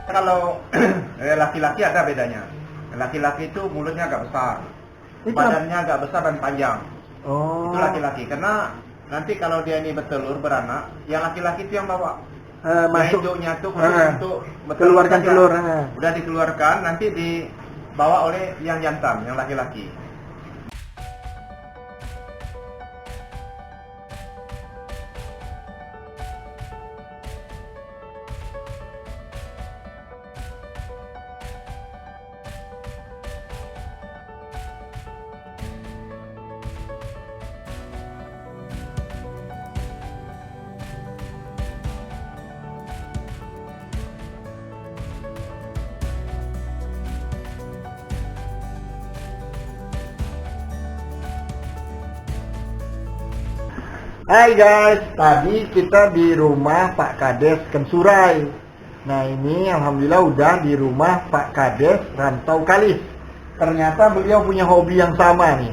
Kalau laki-laki ada bedanya. Laki-laki itu mulutnya agak besar, badannya agak besar dan panjang. Oh. Itu laki-laki. Karena nanti kalau dia ini bertelur beranak, yang laki-laki itu yang bawa. Masuk Nyatu untuk keluarkan telur. Udah dikeluarkan, nanti dibawa oleh yang jantan, yang laki-laki. Hai guys, tadi kita di rumah Pak Kades Kensurai. Nah ini alhamdulillah udah di rumah Pak Kades Rantau Kalis. Ternyata beliau punya hobi yang sama nih.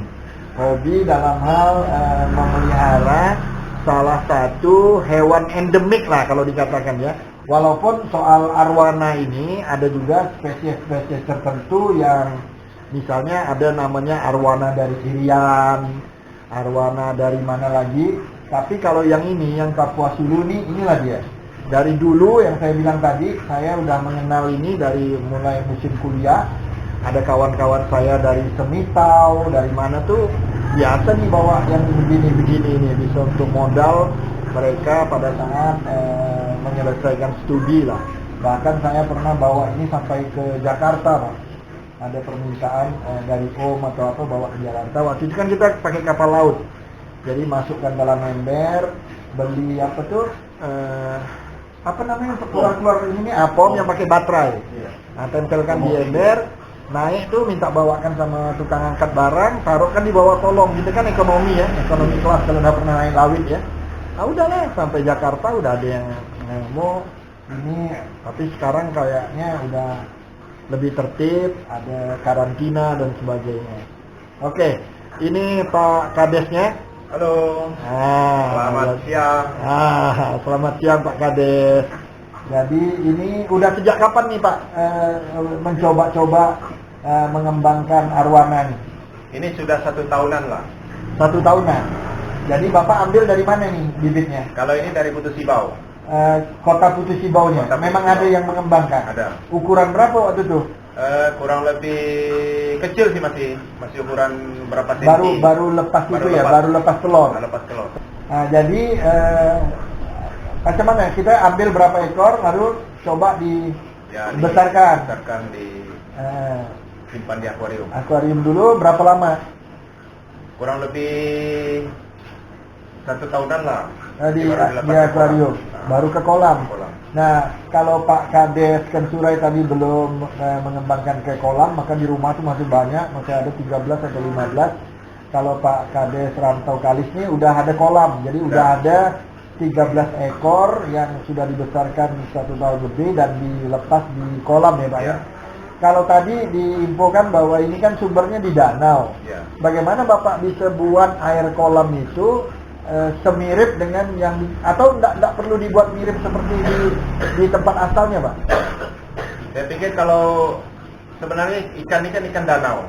Hobi dalam hal memelihara salah satu hewan endemik lah kalau dikatakan ya. Walaupun soal arwana ini ada juga spesies-spesies tertentu yang misalnya ada namanya arwana dari Irian, arwana dari mana lagi. Tapi kalau yang ini, yang Papua Sulu inilah dia. Dari dulu yang saya bilang tadi, saya udah mengenal ini dari mulai musim kuliah. Ada kawan-kawan saya dari Semitau, dari mana tuh biasa nih bawa yang begini-begini ini, bisa untuk modal mereka pada saat menyelesaikan studi lah. Bahkan saya pernah bawa ini sampai ke Jakarta, Pak. Ada permintaan dari Om atau apa bawa ke Jakarta. Waktu itu kan kita pakai kapal laut. Jadi masukkan dalam ember, beli apa tuh, apa namanya untuk keluar ini apom yang pakai baterai. Nah, tempelkan di ember, naik tuh minta bawakan sama tukang angkat barang, taruhkan di bawah kolong. Gitu kan ekonomi ya, ekonomi kelas kalau udah pernah naik lawit ya. Nah udahlah sampai Jakarta udah ada yang mau ini, tapi sekarang kayaknya udah lebih tertib, ada karantina dan sebagainya. Oke, ini Pak Kadesnya. Halo. Selamat siang. Selamat siang Pak Kades. Jadi ini udah sejak kapan nih Pak mencoba-coba mengembangkan arwana nih? Ini sudah 1 tahunan lah. 1 tahunan. Jadi Bapak ambil dari mana nih bibitnya? Kalau ini dari Putu Sibau. Kota Putu Sibaunya. Memang ada yang mengembangkan. Ada. Ukuran berapa waktu itu? Kurang lebih kecil sih, masih ukuran berapa senti. Baru lepas itu ya, baru lepas telur. Nah, jadi macam mana? Kita ambil berapa ekor lalu coba dibesarkan. Simpan di akuarium. Akuarium dulu berapa lama? Kurang lebih 1 tahunan lah. Di akuarium, baru ke kolam. Nah, kalau Pak Kades Kensurai tadi belum mengembangkan ke kolam, maka di rumah tuh masih banyak, masih ada 13 atau 15. Kalau Pak Kades Rantau Kalis ini udah ada kolam, jadi udah ada 13 ekor yang sudah dibesarkan 1 tahun lebih dan dilepas di kolam ya Pak ya. Kalau tadi diinfokan bahwa ini kan sumbernya di danau. Bagaimana Bapak bisa buat air kolam itu semirip dengan yang atau enggak perlu dibuat mirip seperti di tempat asalnya, Pak? Saya pikir kalau sebenarnya ikan ini kan ikan danau.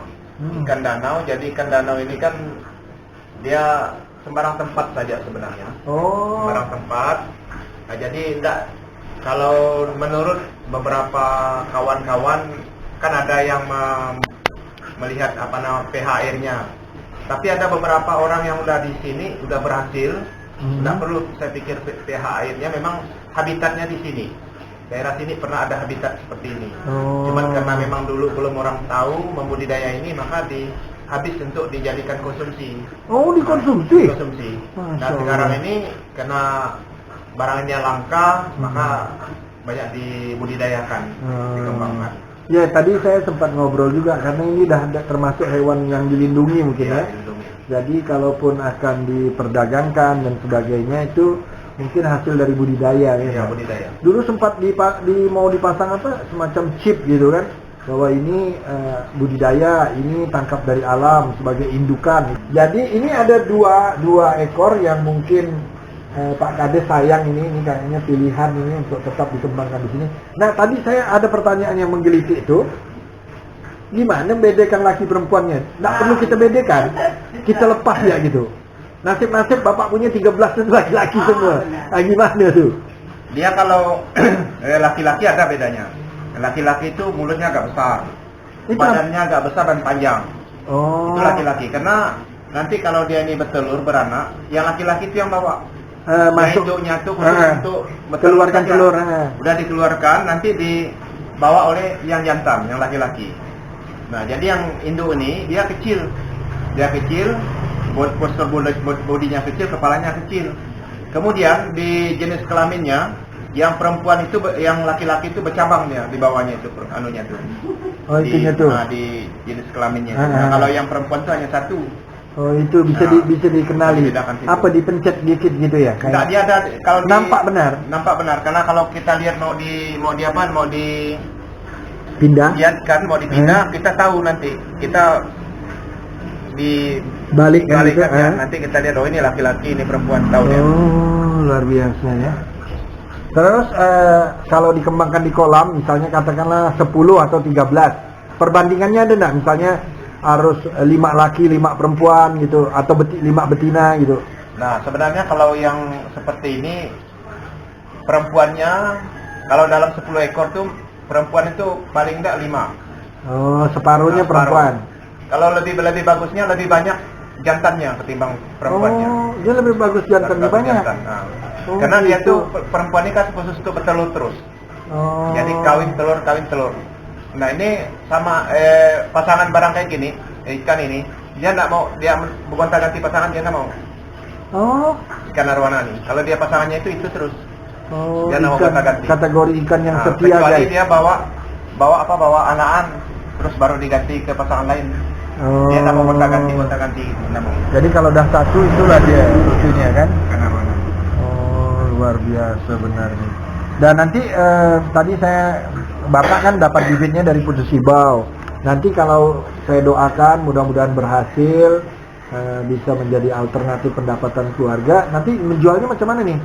Ikan danau, jadi ikan danau ini kan dia sembarang tempat saja sebenarnya. Sembarang tempat. Nah, jadi enggak, kalau menurut beberapa kawan-kawan kan ada yang melihat pH airnya. Tapi ada beberapa orang yang udah di sini udah berhasil, nggak perlu saya pikir pH airnya, memang habitatnya di sini. Daerah sini pernah ada habitat seperti ini. Cuman karena memang dulu belum orang tahu membudidaya ini, maka habis untuk dijadikan konsumsi. Dikonsumsi? Konsumsi. Nah sekarang ini karena barangnya langka, maka banyak dibudidayakan, dikembangkan. Ya tadi saya sempat ngobrol juga karena ini udah termasuk hewan yang dilindungi mungkin ya. Jadi kalaupun akan diperdagangkan dan sebagainya itu mungkin hasil dari budidaya ya. Budidaya. Dulu sempat mau dipasang apa semacam chip gitu kan, bahwa ini budidaya, ini tangkap dari alam sebagai indukan. Jadi ini ada dua ekor yang mungkin Pak Kades sayang ini kayaknya pilihan ini untuk tetap dikembangkan di sini. Nah, tadi saya ada pertanyaan yang menggelitik itu. Gimana bedakan laki perempuannya? Nggak perlu kita bedakan. Kita lepas ya gitu. Nasib-nasib bapak punya 13 itu laki-laki semua. Nah, gimana tuh? Dia kalau laki-laki ada bedanya. Laki-laki itu mulutnya agak besar, badannya agak besar dan panjang. Oh. Itu laki-laki. Karena nanti kalau dia ini bertelur beranak, yang laki-laki itu yang bawa. Masuk induknya tuh untuk keluarkan telur. Udah dikeluarkan, nanti dibawa oleh yang jantan, yang laki-laki. Nah, jadi yang induk ini dia kecil, postur bodinya kecil, kepalanya kecil. Kemudian di jenis kelaminnya, yang perempuan itu, yang laki-laki itu bercabang dia di bawahnya itu, anunya tuh. Oh, itunya tuh. Nah, di jenis kelaminnya. Nah, kalau yang perempuan itu hanya satu. Oh, itu bisa bisa dikenali. Apa dipencet dikit gitu ya? Enggak, dia ada kalau nampak benar. Nampak benar karena kalau kita lihat mau pindah. Lihatkan mau dipindah, kita tahu nanti. Kita di balikkan ya. Nanti kita lihat, oh ini laki-laki, ini perempuan, tahu dia. Oh, luar biasa ya. Terus kalau dikembangkan di kolam, misalnya katakanlah 10 atau 13, perbandingannya ada nggak? Misalnya harus 5 laki, 5 perempuan gitu, atau 5 betina gitu. Nah, sebenarnya kalau yang seperti ini, perempuannya kalau dalam 10 ekor tuh perempuan itu paling enggak 5. Oh, separuhnya perempuan. Kalau lebih bagusnya lebih banyak jantannya ketimbang perempuannya. Oh, dia lebih bagus jantannya banyak. Nah. Oh, karena gitu. dia tuh perempuan ini kan khusus untuk bertelur terus. Oh. Jadi kawin telur. Nah, ini sama pasangan barang kayak gini, ikan ini, dia enggak mau, dia gonta-ganti pasangan, dia enggak mau. Oh. Ikan arwana nih. Kalau dia pasangannya itu terus. Oh, dia mau gonta-ganti. Kategori ikan yang setia, kecuali guys. dia bawa anakan, terus baru diganti ke pasangan lain. Oh. Dia enggak mau gonta-ganti. Jadi kalau udah satu itulah dia lucunya kan? Ikan arwana. Oh, luar biasa benar nih. Dan nanti tadi Bapak kan dapat bibitnya dari Putus Sibau. Nanti kalau saya doakan mudah-mudahan berhasil, bisa menjadi alternatif pendapatan keluarga. Nanti menjualnya macam mana nih?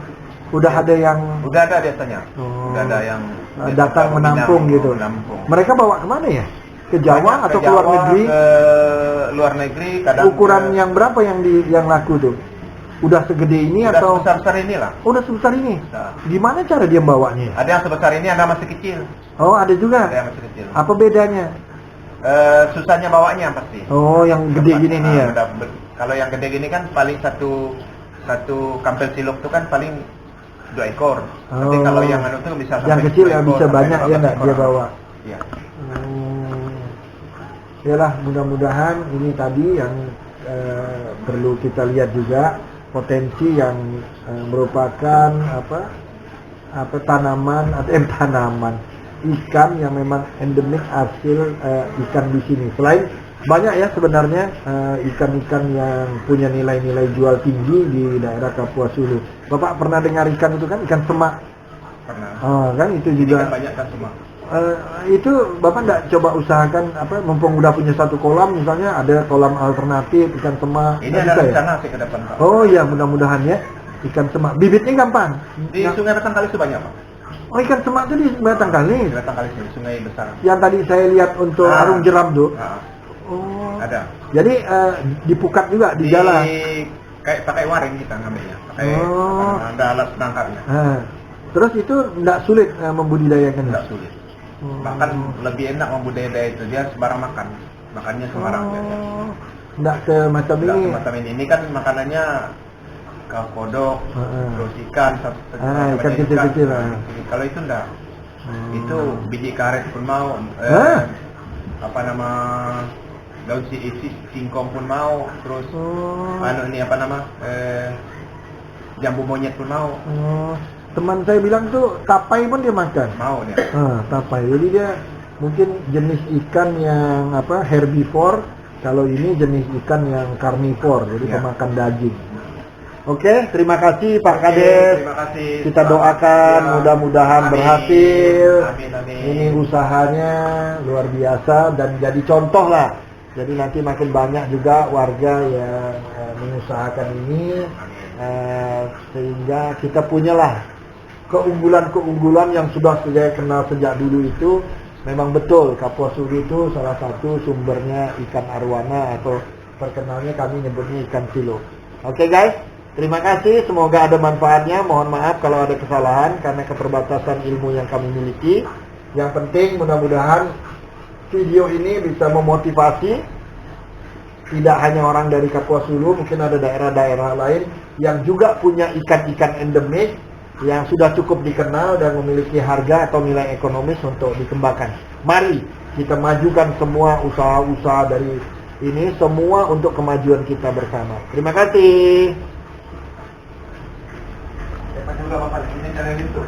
Udah ada yang biasanya. Oh. Udah ada yang datang menampung gitu. Mereka bawa kemana ya? Ke Jawa atau ke luar negeri? Ke luar negeri. Kadang ukuran yang berapa yang laku tuh? Udah segede ini udah atau sebesar inilah? Udah sebesar ini. Nah. Gimana cara dia bawanya? Ada yang sebesar ini, ada masih kecil. Oh, ada juga. Ada yang masih kecil. Apa bedanya? Susahnya bawanya pasti. Oh, yang gede gini nih ya. Kalau yang gede gini kan paling satu kampel siluk tuh kan paling 2 ekor. Tapi kalau yang anu tuh bisa sampai yang kecil ya bisa ekor, banyak ya enggak dia bawa. Iya. Yalah, mudah-mudahan ini tadi yang perlu kita lihat juga potensi yang merupakan tanaman ikan yang memang endemik hasil ikan di sini. Selain banyak ya sebenarnya ikan-ikan yang punya nilai-nilai jual tinggi di daerah Kapuas Hulu. Bapak pernah dengar ikan itu kan, ikan semak? Pernah. Kan itu juga. Kan banyak kan semak. Itu Bapak enggak coba usahakan mumpung udah punya satu kolam, misalnya ada kolam alternatif ikan semak. Ini ada rencana sih ke depan, Pak. Oh iya, mudah-mudahan ya. Ikan semak. Bibitnya gampang. Di Sungai Batangkalis itu banyak, Pak. Oh, ikan semak itu di Batangkalis. Di Batangkalis, sungai besar. Yang tadi saya lihat untuk arung jeram tuh. Oh. Ada. Jadi dipukat juga di jalan. Kayak pakai waring kita ngambilnya. Ada alat penangkapnya. Terus itu enggak sulit membudidayakan? Enggak sulit. Bahkan lebih enak membudidaya itu, dia sembarang makan. Makannya sembarang. Enggak semacam ini. Semacam ini. Ini kan makanannya kodok, terus ikan, ikan kecil-kecil. Kalau itu enggak. Itu biji karet pun mau. Daun singkong pun mau. Terus jambu monyet pun mau. Teman saya bilang tuh tapai pun dia makan. Mau dia. Tapai. Jadi dia mungkin jenis ikan yang herbivore. Kalau ini jenis ikan yang karnivore, jadi pemakan daging. Oke, terima kasih Pak Kades. Terima kasih. Kita doakan mudah-mudahan berhasil. Amin. Ini usahanya luar biasa dan jadi contoh lah. Jadi nanti makin banyak juga warga yang mengusahakan ini. Sehingga kita punyalah keunggulan-keunggulan yang sudah saya kenal sejak dulu itu. Memang betul Kapuas Sulu itu salah satu sumbernya ikan arwana, atau terkenalnya kami nyebutnya ikan silo. Oke guys, terima kasih, semoga ada manfaatnya. Mohon maaf kalau ada kesalahan karena keterbatasan ilmu yang kami miliki. Yang penting mudah-mudahan video ini bisa memotivasi tidak hanya orang dari Kapuas Sulu, mungkin ada daerah-daerah lain yang juga punya ikan-ikan endemik yang sudah cukup dikenal dan memiliki harga atau nilai ekonomis untuk dikembangkan. Mari kita majukan semua usaha-usaha dari ini, semua untuk kemajuan kita bersama. Terima kasih. Siapa juga Bapak ini cara gitu.